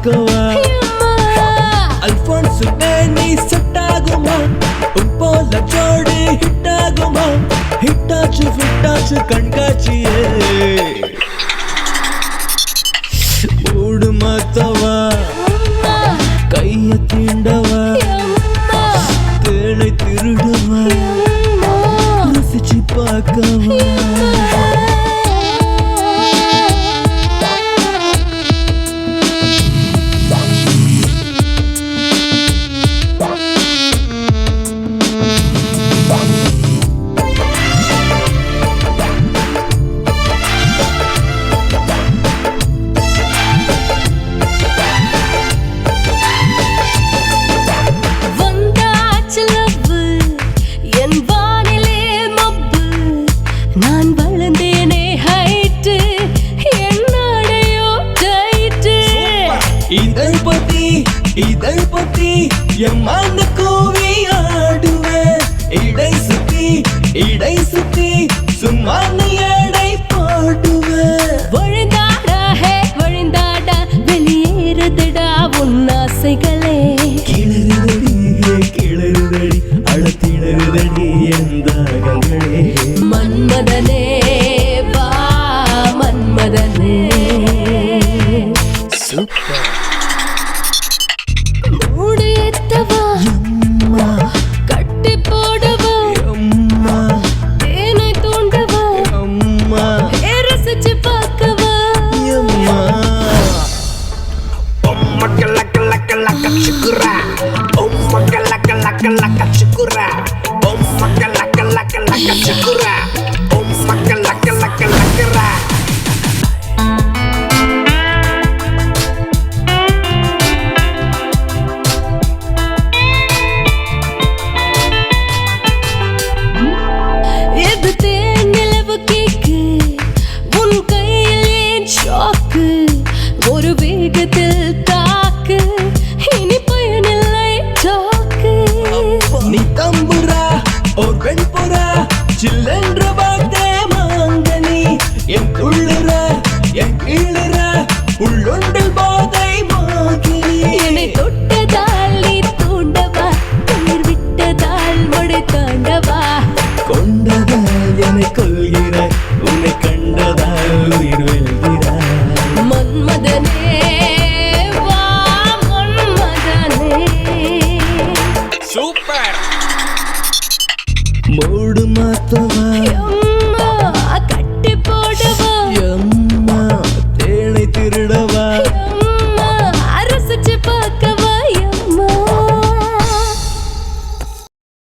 பார்க்கவா அல்போன்ஸ் நீ செட் ஆகுமா உன் போல ஜோடி ஹிட் ஆகுமா ஹிட்டாச்சு ஃபிட்டாச்சு கண்காட்சியே மூடு மாத்தவா கைய தீண்டவா தேனை திருடவா ரசிச்சு பார்க்கவா இதழ் பத்தி என் மன கூவி ஆடுவேன் இடை சுத்தி சும்மா நீ எடை போடுவேன் வழிந்தாடா வெளியேறுதடா உன் ஆசைகளே கிளறுதடி அழத்திணறுதடி என் தாகங்களே மன்மதனே வா மன்மதனே சூப்பர் கட்டி போடவா தேனை தூண்டவா ரசிச்சு பார்க்கவா ஒரு வேகத்தில் தாக்கு இனி பயனில்லை தாக்கு நீ தம்புரா ஒரு பெண் புறா சில்லென்ற வார்த்தை மாங்கனி என் துள்ளுற என் கீழுற உள்ளொன்றில் போதை மாகினி என்னை தொட்டதால் நீ தூண்டவா கயிர் விட்டதால் மழை தாண்டவா கொண்டதால் என்னை கொள்கிறாய் உன்னை கண்டதால் உயிர் வெல்கிறாய் மன்மதனே வா மன்மதனே சூப்பர் மூடு மாத்தவா